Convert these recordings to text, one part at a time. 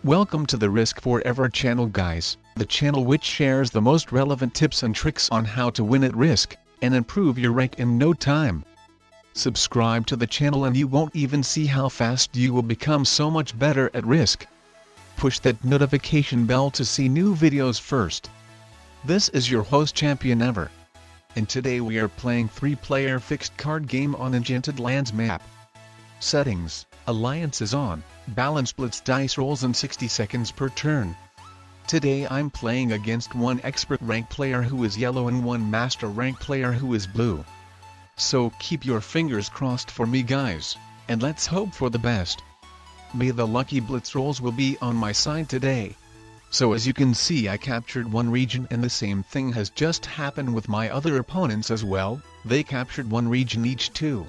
Welcome to the Risk Forever channel guys, the channel which shares the most relevant tips and tricks on how to win at Risk, and improve your rank in no time. Subscribe to the channel and you won't even see how fast you will become so much better at Risk. Push that notification bell to see new videos first. This is your host Champion Ever. And today we are playing 3-player fixed card game on Enchanted lands map. Settings, alliances on, balance splits dice rolls in 60 seconds per turn. Today I'm playing against one expert rank player who is yellow and one master rank player who is blue. So keep your fingers crossed for me guys, and let's hope for the best. May the lucky blitz rolls will be on my side today. So as you can see, I captured one region and the same thing has just happened with my other opponents as well. They captured one region each too.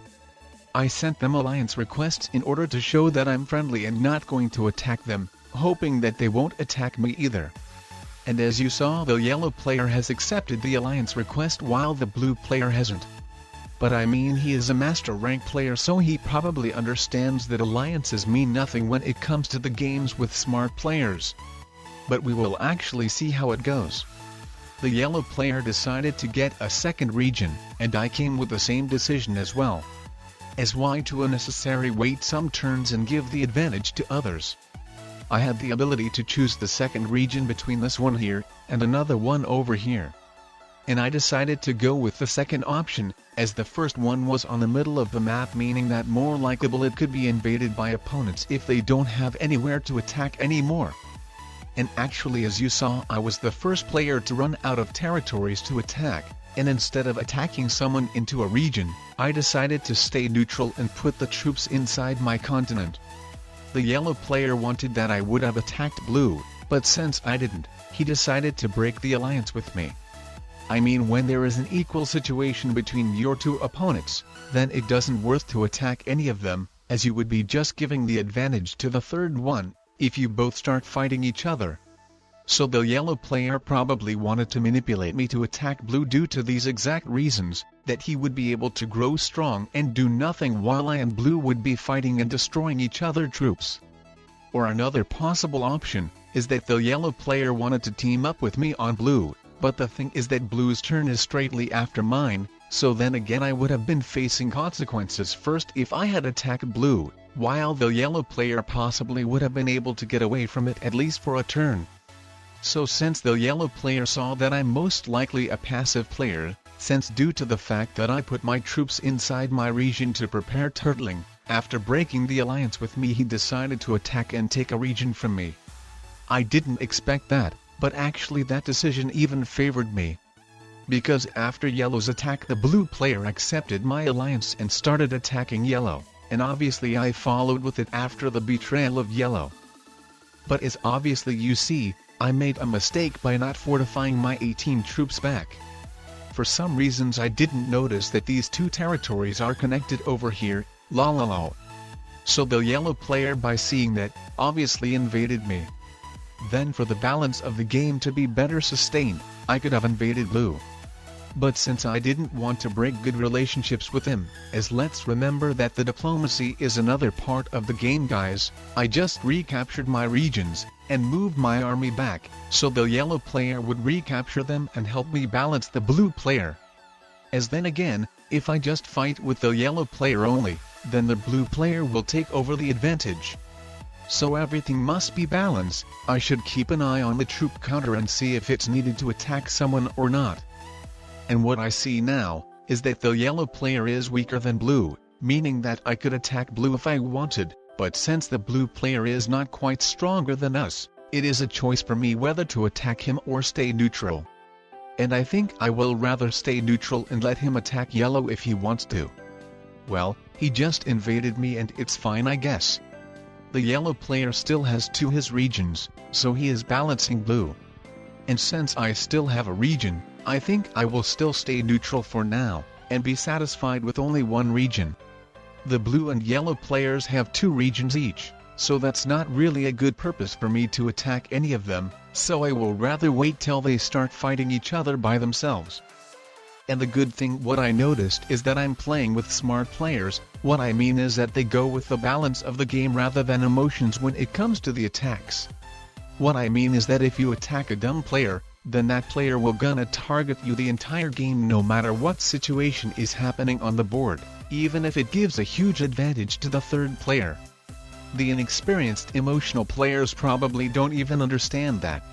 I sent them alliance requests in order to show that I'm friendly and not going to attack them, hoping that they won't attack me either. And as you saw, the yellow player has accepted the alliance request while the blue player hasn't. But I mean, he is a master rank player, so he probably understands that alliances mean nothing when it comes to the games with smart players. But we will actually see how it goes. The yellow player decided to get a second region, and I came with the same decision as well. As why to unnecessarily wait some turns and give the advantage to others. I had the ability to choose the second region between this one here, and another one over here. And I decided to go with the second option, as the first one was on the middle of the map, meaning that more likable it could be invaded by opponents if they don't have anywhere to attack anymore. And actually, as you saw, I was the first player to run out of territories to attack, and instead of attacking someone into a region, I decided to stay neutral and put the troops inside my continent. The yellow player wanted that I would have attacked blue, but since I didn't, he decided to break the alliance with me. I mean, when there is an equal situation between your two opponents, then it doesn't worth to attack any of them, as you would be just giving the advantage to the third one, if you both start fighting each other. So the yellow player probably wanted to manipulate me to attack blue due to these exact reasons, that he would be able to grow strong and do nothing while I and blue would be fighting and destroying each other troops. Or another possible option, is that the yellow player wanted to team up with me on blue, but the thing is that blue's turn is straightly after mine, so then again I would have been facing consequences first if I had attacked blue, while the yellow player possibly would have been able to get away from it at least for a turn. So since the yellow player saw that I'm most likely a passive player, since due to the fact that I put my troops inside my region to prepare turtling, after breaking the alliance with me he decided to attack and take a region from me. I didn't expect that, but actually that decision even favored me. Because after yellow's attack, the blue player accepted my alliance and started attacking yellow, and obviously I followed with it after the betrayal of yellow. But as obviously you see, I made a mistake by not fortifying my 18 troops back. For some reasons I didn't notice that these two territories are connected over here, la. So the yellow player, by seeing that, obviously invaded me. Then for the balance of the game to be better sustained, I could have invaded blue. But since I didn't want to break good relationships with him, as let's remember that the diplomacy is another part of the game guys, I just recaptured my regions, and moved my army back, so the yellow player would recapture them and help me balance the blue player. As then again, if I just fight with the yellow player only, then the blue player will take over the advantage. So everything must be balanced. I should keep an eye on the troop counter and see if it's needed to attack someone or not. And what I see now, is that the yellow player is weaker than blue, meaning that I could attack blue if I wanted, but since the blue player is not quite stronger than us, it is a choice for me whether to attack him or stay neutral. And I think I will rather stay neutral and let him attack yellow if he wants to. Well, he just invaded me and it's fine, I guess. The yellow player still has his regions, so he is balancing blue. And since I still have a region, I think I will still stay neutral for now, and be satisfied with only one region. The blue and yellow players have 2 regions each, so that's not really a good purpose for me to attack any of them, so I will rather wait till they start fighting each other by themselves. And the good thing what I noticed is that I'm playing with smart players. What I mean is that they go with the balance of the game rather than emotions when it comes to the attacks. What I mean is that if you attack a dumb player, then that player will gonna target you the entire game no matter what situation is happening on the board, even if it gives a huge advantage to the third player. The inexperienced emotional players probably don't even understand that.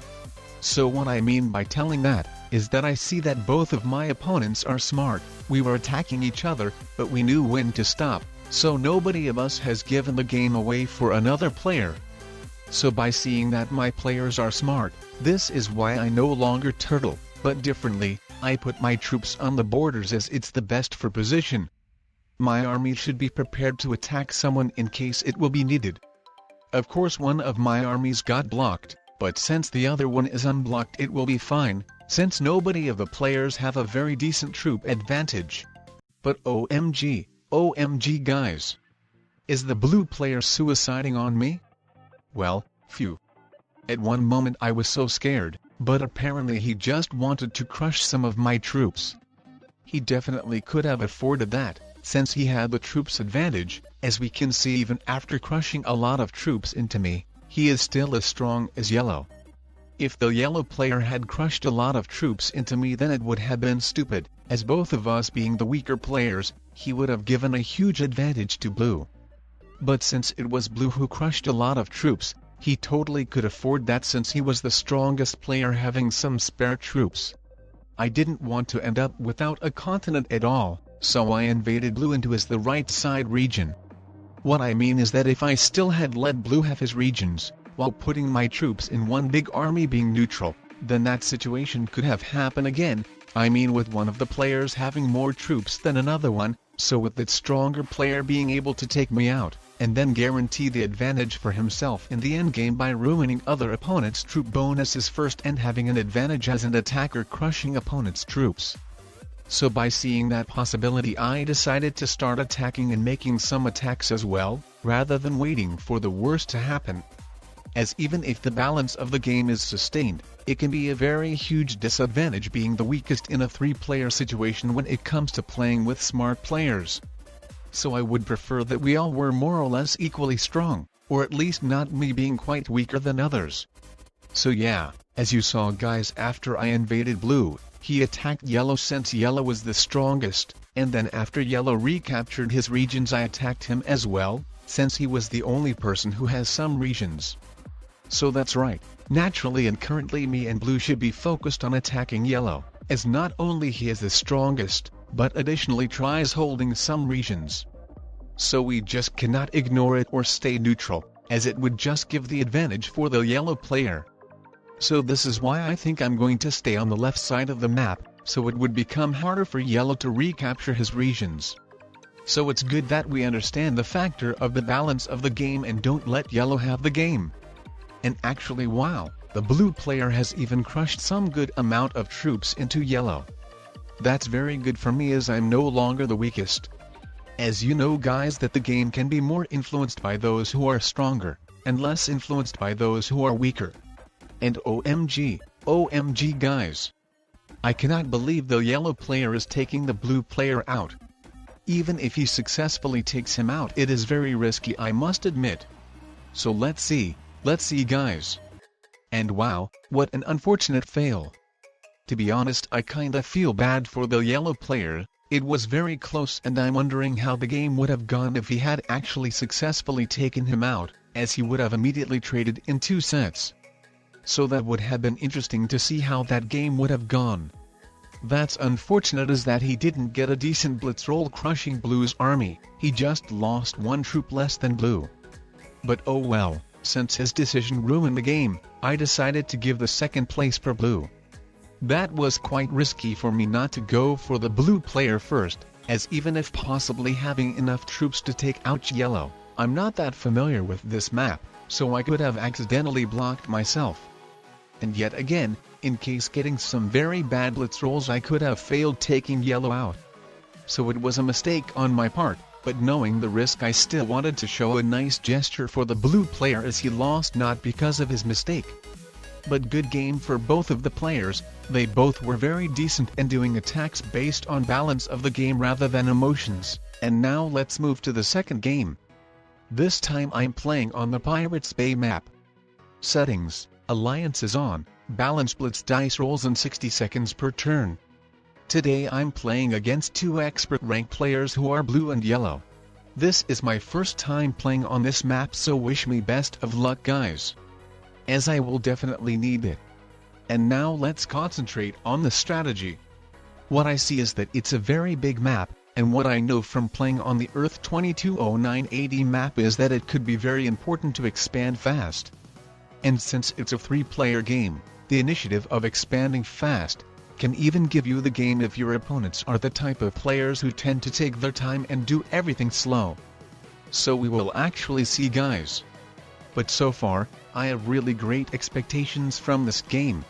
So what I mean by telling that, is that I see that both of my opponents are smart. We were attacking each other, but we knew when to stop, so nobody of us has given the game away for another player. So by seeing that my players are smart, this is why I no longer turtle, but differently, I put my troops on the borders as it's the best for position. My army should be prepared to attack someone in case it will be needed. Of course one of my armies got blocked, but since the other one is unblocked it will be fine, since nobody of the players have a very decent troop advantage. But OMG guys. Is the blue player suiciding on me? Well, phew. At one moment I was so scared, but apparently he just wanted to crush some of my troops. He definitely could have afforded that, since he had the troops advantage. As we can see, even after crushing a lot of troops into me, he is still as strong as yellow. If the yellow player had crushed a lot of troops into me, then it would have been stupid, as both of us being the weaker players, he would have given a huge advantage to blue. But since it was blue who crushed a lot of troops, he totally could afford that since he was the strongest player having some spare troops. I didn't want to end up without a continent at all, so I invaded blue into the right side region. What I mean is that if I still had let blue have his regions, while putting my troops in one big army being neutral, then that situation could have happened again, I mean with one of the players having more troops than another one, so with that stronger player being able to take me out, and then guarantee the advantage for himself in the endgame by ruining other opponents' troop bonuses first and having an advantage as an attacker crushing opponents' troops. So by seeing that possibility I decided to start attacking and making some attacks as well, rather than waiting for the worst to happen. As even if the balance of the game is sustained, it can be a very huge disadvantage being the weakest in a 3-player situation when it comes to playing with smart players. So I would prefer that we all were more or less equally strong, or at least not me being quite weaker than others. So yeah, as you saw guys, after I invaded blue, he attacked yellow since yellow was the strongest, and then after yellow recaptured his regions I attacked him as well, since he was the only person who has some regions. So that's right, naturally and currently me and blue should be focused on attacking yellow, as not only he is the strongest, but additionally tries holding some regions. So we just cannot ignore it or stay neutral, as it would just give the advantage for the yellow player. So this is why I think I'm going to stay on the left side of the map, so it would become harder for yellow to recapture his regions. So it's good that we understand the factor of the balance of the game and don't let yellow have the game. And actually wow, the blue player has even crushed some good amount of troops into yellow. That's very good for me as I'm no longer the weakest. As you know guys, that the game can be more influenced by those who are stronger, and less influenced by those who are weaker. And OMG guys. I cannot believe the yellow player is taking the blue player out. Even if he successfully takes him out, it is very risky, I must admit. So let's see guys. And wow, what an unfortunate fail. To be honest, I kinda feel bad for the yellow player. It was very close and I'm wondering how the game would have gone if he had actually successfully taken him out, as he would have immediately traded in 2 sets. So that would have been interesting to see how that game would have gone. That's unfortunate is that he didn't get a decent blitz roll crushing blue's army, he just lost 1 troop less than blue. But oh well, since his decision ruined the game, I decided to give the 2nd place for blue. That was quite risky for me not to go for the blue player first, as even if possibly having enough troops to take out yellow, I'm not that familiar with this map, so I could have accidentally blocked myself. And yet again, in case getting some very bad blitz rolls, I could have failed taking yellow out. So it was a mistake on my part, but knowing the risk I still wanted to show a nice gesture for the blue player as he lost not because of his mistake. But good game for both of the players, they both were very decent and doing attacks based on balance of the game rather than emotions. And now let's move to the 2nd game. This time I'm playing on the Pirates Bay map. Settings, Alliance is on, balance splits dice rolls in 60 seconds per turn. Today I'm playing against two expert rank players who are blue and yellow. This is my first time playing on this map, so wish me best of luck guys, as I will definitely need it. And now let's concentrate on the strategy. What I see is that it's a very big map, and what I know from playing on the Earth 220980 map is that it could be very important to expand fast. And since it's a 3-player game, the initiative of expanding fast can even give you the game if your opponents are the type of players who tend to take their time and do everything slow. So we will actually see guys. But so far, I have really great expectations from this game.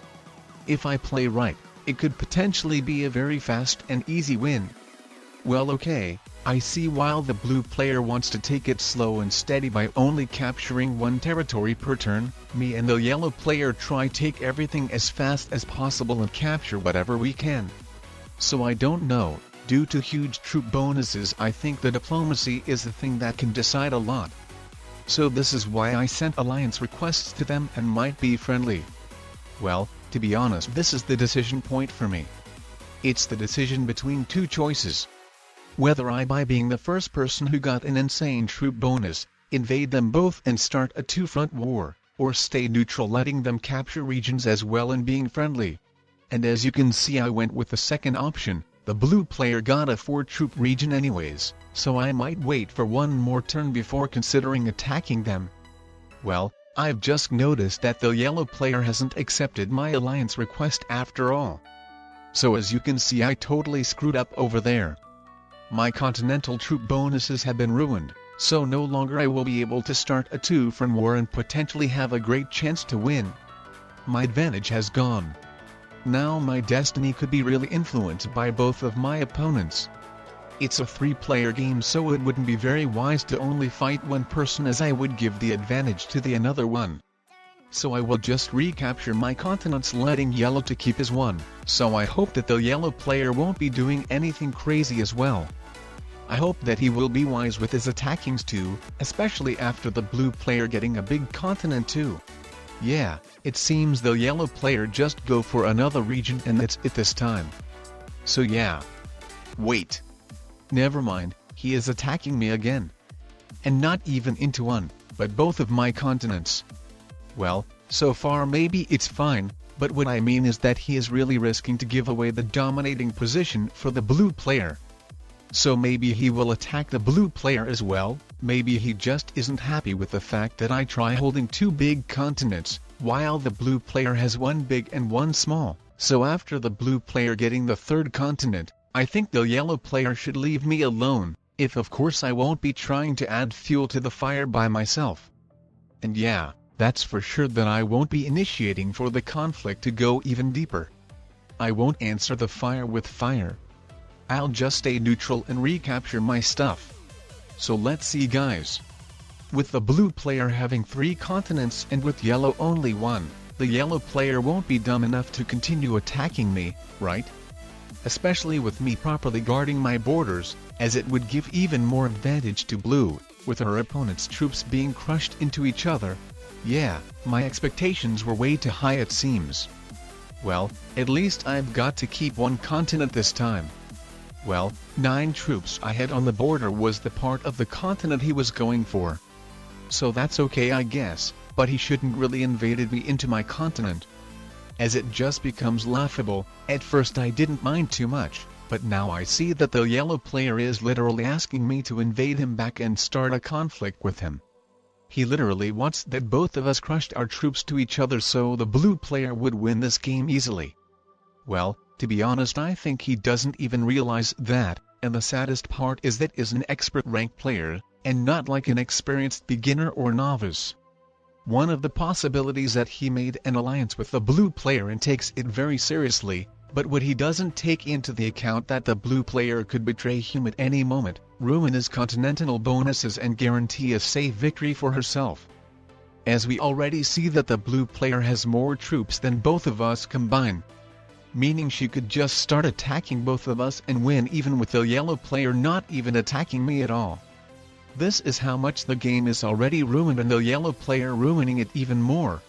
If I play right, it could potentially be a very fast and easy win. Well okay, I see while the blue player wants to take it slow and steady by only capturing one territory per turn, me and the yellow player try take everything as fast as possible and capture whatever we can. So I don't know, due to huge troop bonuses I think the diplomacy is the thing that can decide a lot. So this is why I sent alliance requests to them and might be friendly. Well, to be honest, this is the decision point for me. It's the decision between two choices. Whether I, by being the first person who got an insane troop bonus, invade them both and start a two-front war, or stay neutral letting them capture regions as well and being friendly. And as you can see I went with the second option. The blue player got a 4-troop region anyways, so I might wait for one more turn before considering attacking them. Well, I've just noticed that the yellow player hasn't accepted my alliance request after all. So as you can see I totally screwed up over there. My continental troop bonuses have been ruined, so no longer I will be able to start a 2-front war and potentially have a great chance to win. My advantage has gone. Now my destiny could be really influenced by both of my opponents. It's a 3-player game, so it wouldn't be very wise to only fight one person, as I would give the advantage to the another one. So I will just recapture my continents letting yellow to keep his one, so I hope that the yellow player won't be doing anything crazy as well. I hope that he will be wise with his attackings too, especially after the blue player getting a big continent too. Yeah, it seems the yellow player just go for another region and that's it this time. So yeah. Wait. Never mind, he is attacking me again. And not even into one, but both of my continents. Well, so far maybe it's fine, but what I mean is that he is really risking to give away the dominating position for the blue player. So maybe he will attack the blue player as well, maybe he just isn't happy with the fact that I try holding 2 big continents, while the blue player has 1 big and 1 small, so after the blue player getting the 3rd continent, I think the yellow player should leave me alone, if of course I won't be trying to add fuel to the fire by myself. And yeah, that's for sure that I won't be initiating for the conflict to go even deeper. I won't answer the fire with fire. I'll just stay neutral and recapture my stuff. So let's see guys. With the blue player having 3 continents and with yellow only 1, the yellow player won't be dumb enough to continue attacking me, right? Especially with me properly guarding my borders, as it would give even more advantage to blue, with her opponent's troops being crushed into each other. Yeah, my expectations were way too high it seems. Well, at least I've got to keep 1 continent this time. Well, 9 troops I had on the border was the part of the continent he was going for. So that's okay I guess, but he shouldn't really invaded me into my continent. As it just becomes laughable. At first I didn't mind too much, but now I see that the yellow player is literally asking me to invade him back and start a conflict with him. He literally wants that both of us crushed our troops to each other so the blue player would win this game easily. Well, to be honest I think he doesn't even realize that, and the saddest part is that is an expert rank player, and not like an experienced beginner or novice. One of the possibilities that he made an alliance with the blue player and takes it very seriously, but what he doesn't take into the account that the blue player could betray him at any moment, ruin his continental bonuses and guarantee a safe victory for herself. As we already see that the blue player has more troops than both of us combined. Meaning she could just start attacking both of us and win even with the yellow player not even attacking me at all. This is how much the game is already ruined and the yellow player ruining it even more.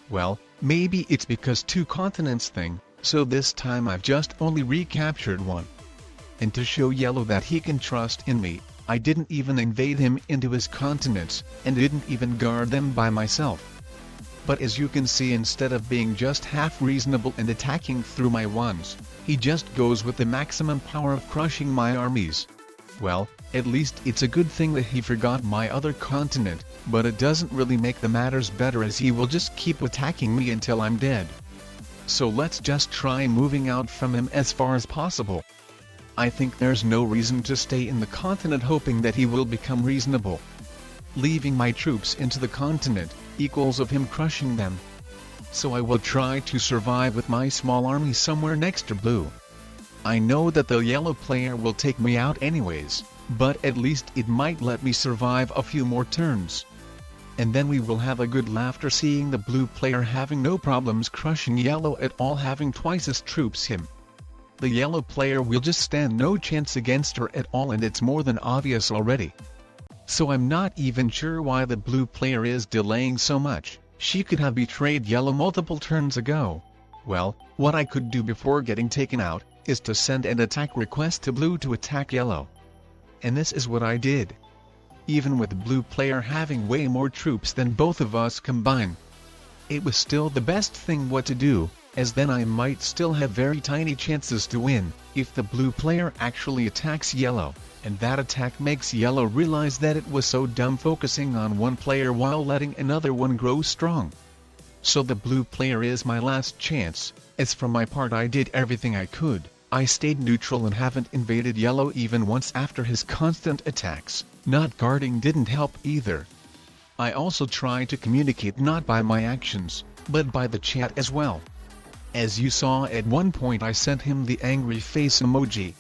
Well, Maybe it's because two continents thing, so this time I've just only recaptured one. And to show yellow that he can trust in me, I didn't even invade him into his continents, and didn't even guard them by myself. But as you can see, instead of being just half reasonable and attacking through my ones, he just goes with the maximum power of crushing my armies. Well, at least it's a good thing that he forgot my other continent, but it doesn't really make the matters better as he will just keep attacking me until I'm dead. So let's just try moving out from him as far as possible. I think there's no reason to stay in the continent hoping that he will become reasonable. Leaving my troops into the continent equals of him crushing them. So I will try to survive with my small army somewhere next to blue. I know that the yellow player will take me out anyways, but at least it might let me survive a few more turns. And then we will have a good laughter seeing the blue player having no problems crushing yellow at all, having twice as troops him. The yellow player will just stand no chance against her at all, and it's more than obvious already. So I'm not even sure why the blue player is delaying so much. She could have betrayed yellow multiple turns ago. Well, what I could do before getting taken out is to send an attack request to blue to attack yellow. And this is what I did. Even with the blue player having way more troops than both of us combined, it was still the best thing what to do, as then I might still have very tiny chances to win, if the blue player actually attacks yellow, and that attack makes yellow realize that it was so dumb focusing on one player while letting another one grow strong. So the blue player is my last chance. As for my part, I did everything I could. I stayed neutral and haven't invaded yellow even once after his constant attacks. Not guarding didn't help either. I also tried to communicate not by my actions, but by the chat as well. As you saw, at one point I sent him the angry face emoji.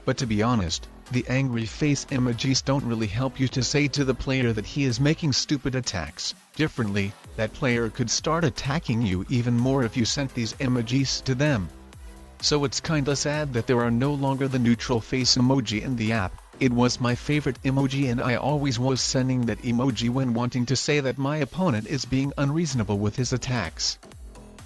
But to be honest, the angry face emojis don't really help you to say to the player that he is making stupid attacks. Differently, that player could start attacking you even more if you sent these emojis to them. So it's kinda sad that there are no longer the neutral face emoji in the app. It was my favorite emoji, and I always was sending that emoji when wanting to say that my opponent is being unreasonable with his attacks.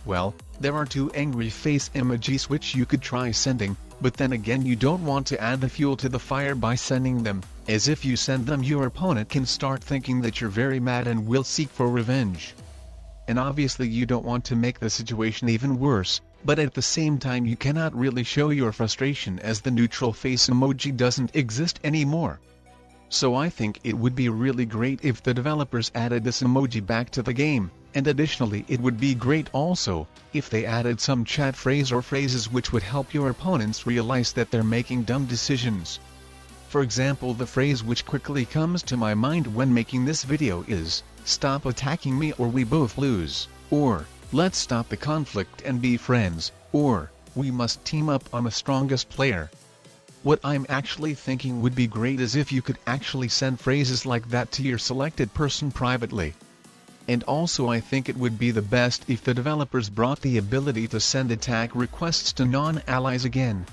Well, there are two angry face emojis which you could try sending, but then again you don't want to add the fuel to the fire by sending them, as if you send them your opponent can start thinking that you're very mad and will seek for revenge. And obviously you don't want to make the situation even worse, but at the same time you cannot really show your frustration as the neutral face emoji doesn't exist anymore. So I think it would be really great if the developers added this emoji back to the game, and additionally it would be great also if they added some chat phrase or phrases which would help your opponents realize that they're making dumb decisions. For example, the phrase which quickly comes to my mind when making this video is, "Stop attacking me or we both lose," or, "Let's stop the conflict and be friends," or, "We must team up on the strongest player." What I'm actually thinking would be great is if you could actually send phrases like that to your selected person privately. And also I think it would be the best if the developers brought the ability to send attack requests to non-allies again.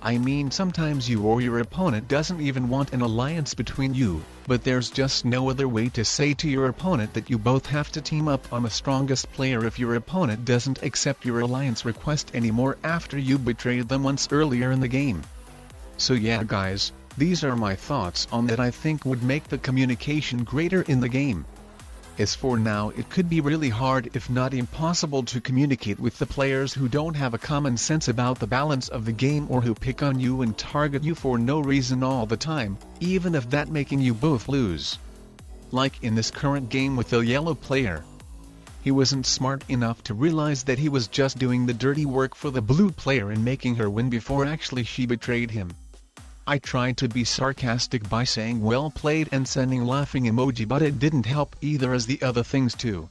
I mean, sometimes you or your opponent doesn't even want an alliance between you, but there's just no other way to say to your opponent that you both have to team up on the strongest player if your opponent doesn't accept your alliance request anymore after you betrayed them once earlier in the game. So yeah guys, these are my thoughts on that I think would make the communication greater in the game. As for now, it could be really hard if not impossible to communicate with the players who don't have a common sense about the balance of the game or who pick on you and target you for no reason all the time, even if that making you both lose. Like in this current game with the yellow player. He wasn't smart enough to realize that he was just doing the dirty work for the blue player and making her win before actually she betrayed him. I tried to be sarcastic by saying well played and sending laughing emoji, but it didn't help either as the other things too.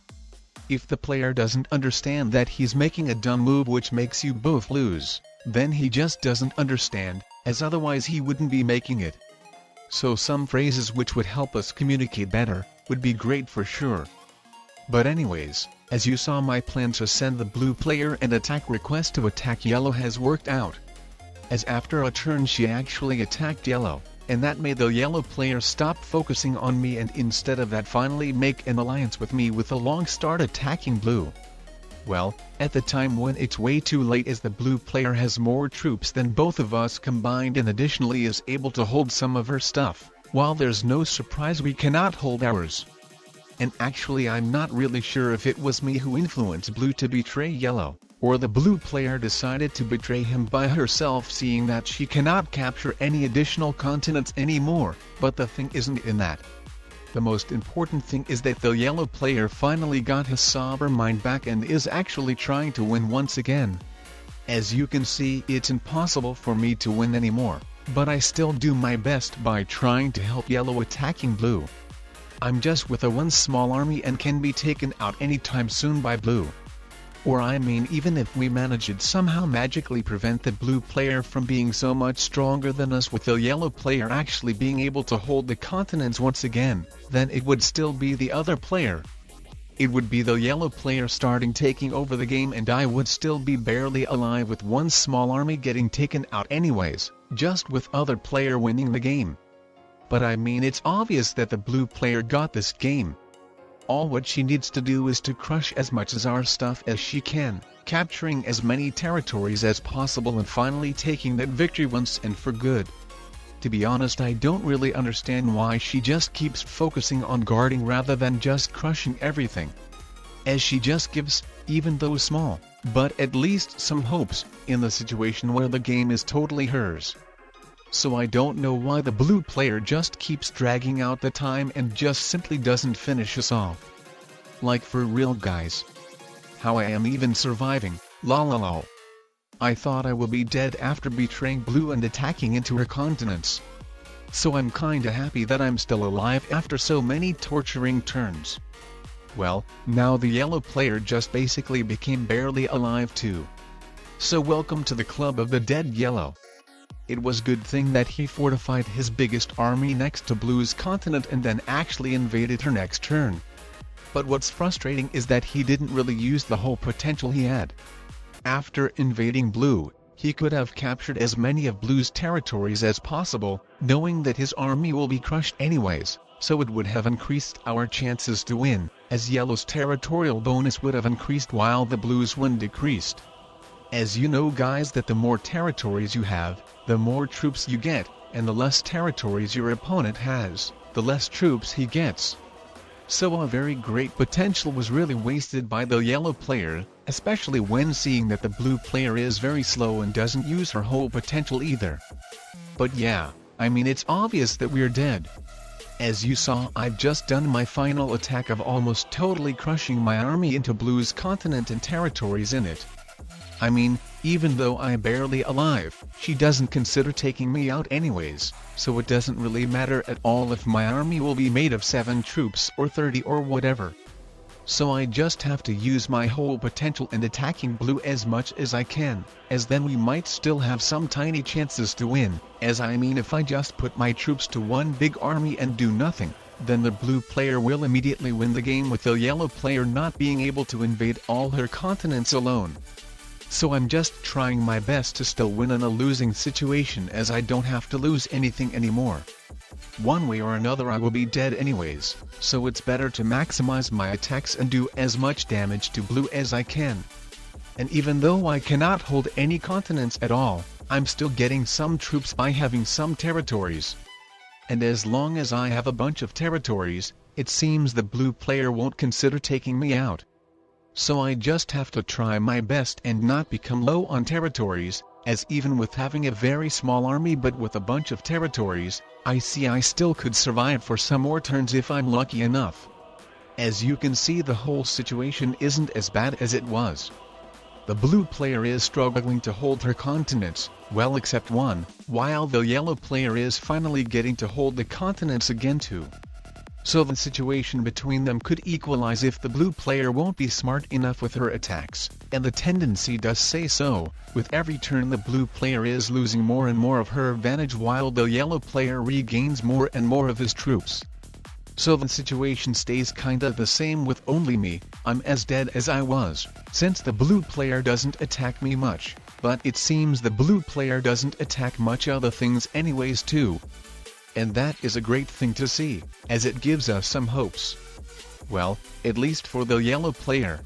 If the player doesn't understand that he's making a dumb move which makes you both lose, then he just doesn't understand, as otherwise he wouldn't be making it. So some phrases which would help us communicate better, would be great for sure. But anyways, as you saw, my plan to send the blue player an attack request to attack yellow has worked out. As after a turn she actually attacked yellow, and that made the yellow player stop focusing on me and instead of that finally make an alliance with me with a long start attacking blue. Well, at the time when it's way too late, as the blue player has more troops than both of us combined and additionally is able to hold some of her stuff, while there's no surprise we cannot hold ours. And actually I'm not really sure if it was me who influenced blue to betray yellow, or the blue player decided to betray him by herself, seeing that she cannot capture any additional continents anymore, but the thing isn't in that. The most important thing is that the yellow player finally got his sober mind back and is actually trying to win once again. As you can see, it's impossible for me to win anymore, but I still do my best by trying to help yellow attacking blue. I'm just with a one small army and can be taken out anytime soon by blue. Or I mean, even if we manage it somehow magically prevent the blue player from being so much stronger than us, with the yellow player actually being able to hold the continents once again, then it would still be the other player. It would be the yellow player starting taking over the game, and I would still be barely alive with one small army getting taken out anyways, just with other player winning the game. But I mean, it's obvious that the blue player got this game. All what she needs to do is to crush as much of our stuff as she can, capturing as many territories as possible and finally taking that victory once and for good. To be honest, I don't really understand why she just keeps focusing on guarding rather than just crushing everything. As she just gives, even though small, but at least some hopes, in the situation where the game is totally hers. So I don't know why the blue player just keeps dragging out the time and just simply doesn't finish us off. Like, for real guys. How I am even surviving, lol. I thought I will be dead after betraying blue and attacking into her continents. So I'm kinda happy that I'm still alive after so many torturing turns. Well, now the yellow player just basically became barely alive too. So welcome to the club of the dead yellow. It was good thing that he fortified his biggest army next to blue's continent and then actually invaded her next turn. But what's frustrating is that he didn't really use the whole potential he had. After invading blue, he could have captured as many of blue's territories as possible, knowing that his army will be crushed anyways, so it would have increased our chances to win, as yellow's territorial bonus would have increased while the blue's win decreased. As you know guys, that the more territories you have, the more troops you get, and the less territories your opponent has, the less troops he gets. So a very great potential was really wasted by the yellow player, especially when seeing that the blue player is very slow and doesn't use her whole potential either. But yeah, I mean, it's obvious that we're dead. As you saw, I've just done my final attack of almost totally crushing my army into blue's continent and territories in it. I mean, even though I'm barely alive, she doesn't consider taking me out anyways, so it doesn't really matter at all if my army will be made of 7 troops or 30 or whatever. So I just have to use my whole potential and attacking blue as much as I can, as then we might still have some tiny chances to win, as I mean, if I just put my troops to one big army and do nothing, then the blue player will immediately win the game with the yellow player not being able to invade all her continents alone. So I'm just trying my best to still win in a losing situation, as I don't have to lose anything anymore. One way or another I will be dead anyways, so it's better to maximize my attacks and do as much damage to blue as I can. And even though I cannot hold any continents at all, I'm still getting some troops by having some territories. And as long as I have a bunch of territories, it seems the blue player won't consider taking me out. So I just have to try my best and not become low on territories, as even with having a very small army but with a bunch of territories, I see I still could survive for some more turns if I'm lucky enough. As you can see, the whole situation isn't as bad as it was. The blue player is struggling to hold her continents, well except one, while the yellow player is finally getting to hold the continents again too. So the situation between them could equalize if the blue player won't be smart enough with her attacks, and the tendency does say so. With every turn the blue player is losing more and more of her advantage while the yellow player regains more and more of his troops. So the situation stays kinda the same with only me, I'm as dead as I was, since the blue player doesn't attack me much, but it seems the blue player doesn't attack much other things anyways too. And that is a great thing to see, as it gives us some hopes. Well, at least for the yellow player.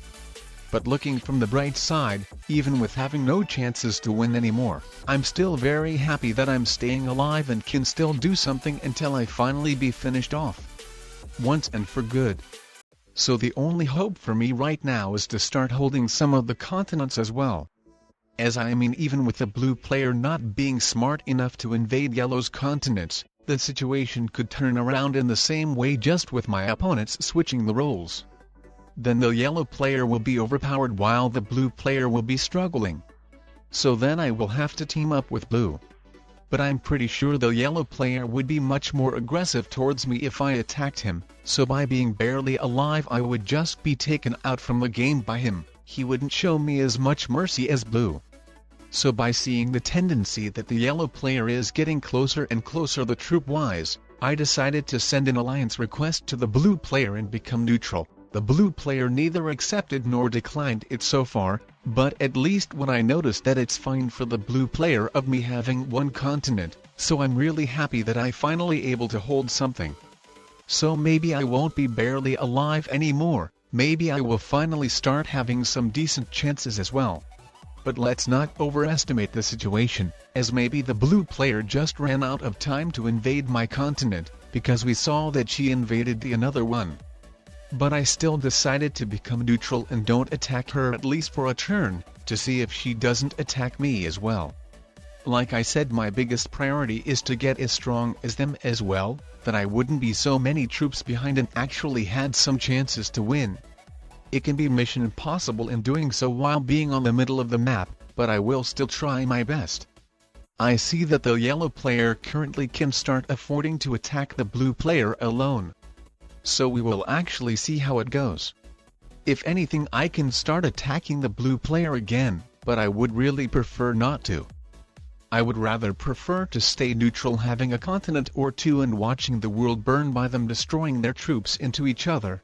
But looking from the bright side, even with having no chances to win anymore, I'm still very happy that I'm staying alive and can still do something until I finally be finished off. Once and for good. So the only hope for me right now is to start holding some of the continents as well. As I mean, even with the blue player not being smart enough to invade yellow's continents, the situation could turn around in the same way just with my opponents switching the roles. Then the yellow player will be overpowered while the blue player will be struggling. So then I will have to team up with blue. But I'm pretty sure the yellow player would be much more aggressive towards me if I attacked him, so by being barely alive I would just be taken out from the game by him. He wouldn't show me as much mercy as blue. So by seeing the tendency that the yellow player is getting closer and closer the troop-wise, I decided to send an alliance request to the blue player and become neutral. The blue player neither accepted nor declined it so far, but at least when I noticed that it's fine for the blue player of me having one continent, so I'm really happy that I finally able to hold something. So maybe I won't be barely alive anymore, maybe I will finally start having some decent chances as well. But let's not overestimate the situation, as maybe the blue player just ran out of time to invade my continent, because we saw that she invaded the another one. But I still decided to become neutral and don't attack her at least for a turn, to see if she doesn't attack me as well. Like I said, my biggest priority is to get as strong as them as well, that I wouldn't be so many troops behind and actually had some chances to win. It can be mission impossible in doing so while being on the middle of the map, but I will still try my best. I see that the yellow player currently can start affording to attack the blue player alone. So we will actually see how it goes. If anything, I can start attacking the blue player again, but I would really prefer not to. I would rather prefer to stay neutral, having a continent or two and watching the world burn by them destroying their troops into each other.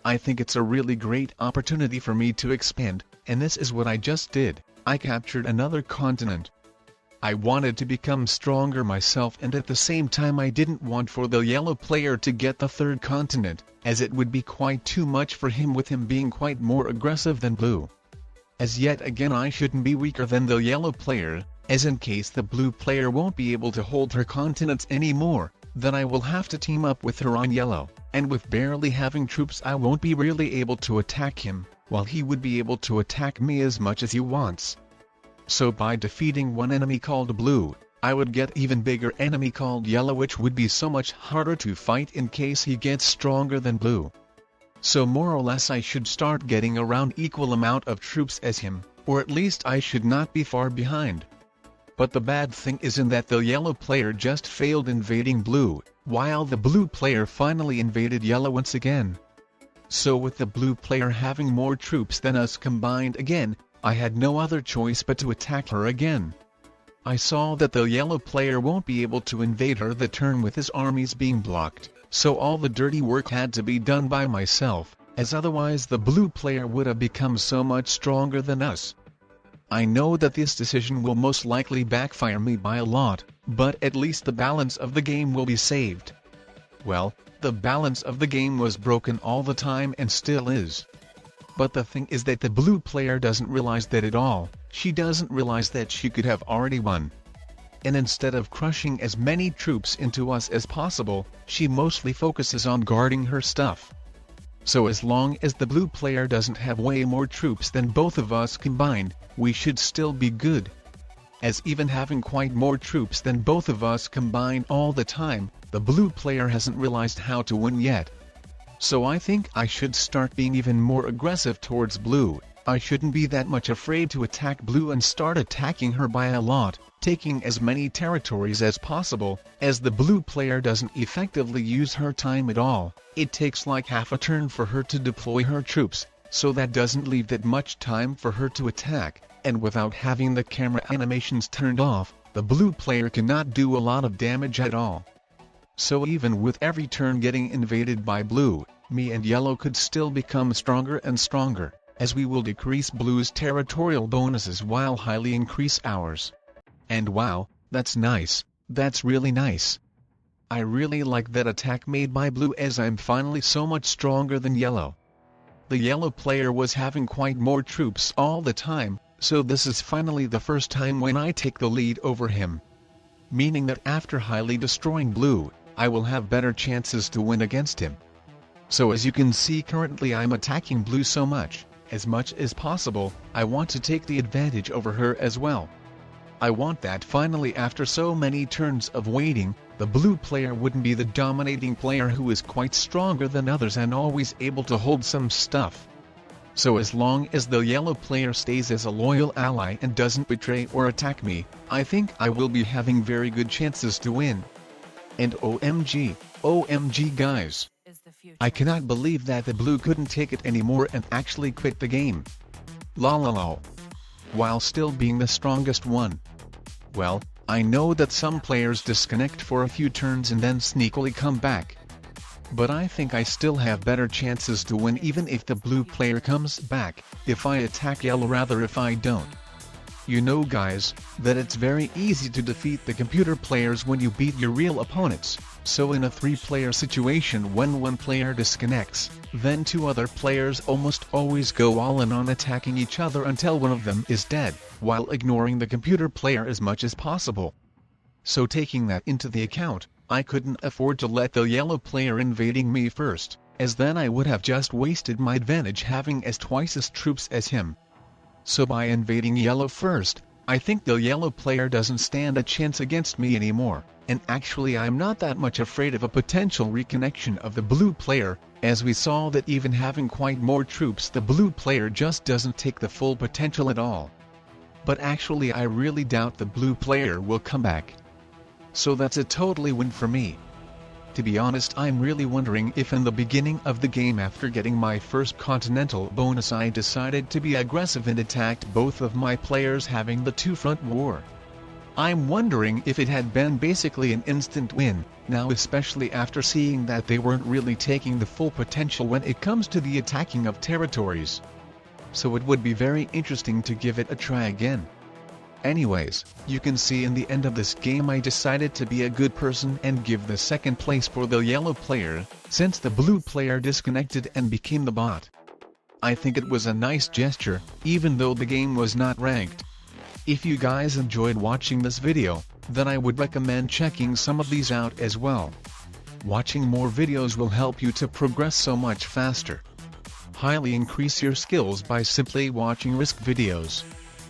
I think it's a really great opportunity for me to expand, and this is what I just did. I captured another continent. I wanted to become stronger myself, and at the same time I didn't want for the yellow player to get the third continent, as it would be quite too much for him with him being quite more aggressive than blue. As yet again I shouldn't be weaker than the yellow player, as in case the blue player won't be able to hold her continents anymore, then I will have to team up with her on yellow, and with barely having troops I won't be really able to attack him, while he would be able to attack me as much as he wants. So by defeating one enemy called blue, I would get even bigger enemy called yellow, which would be so much harder to fight in case he gets stronger than blue. So more or less I should start getting around equal amount of troops as him, or at least I should not be far behind. But the bad thing is in that the yellow player just failed invading blue, while the blue player finally invaded yellow once again. So with the blue player having more troops than us combined again, I had no other choice but to attack her again. I saw that the yellow player won't be able to invade her the turn with his armies being blocked, so all the dirty work had to be done by myself, as otherwise the blue player would have become so much stronger than us. I know that this decision will most likely backfire me by a lot, but at least the balance of the game will be saved. Well, the balance of the game was broken all the time and still is. But the thing is that the blue player doesn't realize that at all. She doesn't realize that she could have already won. And instead of crushing as many troops into us as possible, she mostly focuses on guarding her stuff. So as long as the blue player doesn't have way more troops than both of us combined, we should still be good. As even having quite more troops than both of us combined all the time, the blue player hasn't realized how to win yet. So I think I should start being even more aggressive towards blue. I shouldn't be that much afraid to attack blue and start attacking her by a lot, taking as many territories as possible, as the blue player doesn't effectively use her time at all. It takes like half a turn for her to deploy her troops, so that doesn't leave that much time for her to attack, and without having the camera animations turned off, the blue player cannot do a lot of damage at all. So even with every turn getting invaded by blue, me and yellow could still become stronger and stronger, as we will decrease blue's territorial bonuses while highly increase ours. And wow, that's nice, that's really nice. I really like that attack made by blue, as I'm finally so much stronger than yellow. the yellow player was having quite more troops all the time, so this is finally the first time when I take the lead over him. Meaning that after highly destroying blue, I will have better chances to win against him. So as you can see, currently I'm attacking blue so much as possible. I want to take the advantage over her as well. I want that finally, after so many turns of waiting, the blue player wouldn't be the dominating player who is quite stronger than others and always able to hold some stuff. So as long as the yellow player stays as a loyal ally and doesn't betray or attack me, I think I will be having very good chances to win. And OMG guys, I cannot believe that the blue couldn't take it anymore and actually quit the game. Lol. While still being the strongest one. Well, I know that some players disconnect for a few turns and then sneakily come back. But I think I still have better chances to win even if the blue player comes back, if I attack yellow rather if I don't. You know guys, that it's very easy to defeat the computer players when you beat your real opponents, so in a 3-player situation when one player disconnects, then 2 other players almost always go all in on attacking each other until one of them is dead, while ignoring the computer player as much as possible. So taking that into the account, I couldn't afford to let the yellow player invading me first, as then I would have just wasted my advantage having twice as troops as him. So by invading yellow first, I think the yellow player doesn't stand a chance against me anymore, and actually I'm not that much afraid of a potential reconnection of the blue player, as we saw that even having quite more troops the blue player just doesn't take the full potential at all. But actually I really doubt the blue player will come back. So that's a totally win for me. To be honest, I'm really wondering if in the beginning of the game after getting my first continental bonus I decided to be aggressive and attacked both of my players having the 2-front war. I'm wondering if it had been basically an instant win, now especially after seeing that they weren't really taking the full potential when it comes to the attacking of territories. So it would be very interesting to give it a try again. Anyways, you can see in the end of this game I decided to be a good person and give the second place for the yellow player, since the blue player disconnected and became the bot. I think it was a nice gesture, even though the game was not ranked. If you guys enjoyed watching this video, then I would recommend checking some of these out as well. Watching more videos will help you to progress so much faster. Highly increase your skills by simply watching Risk videos.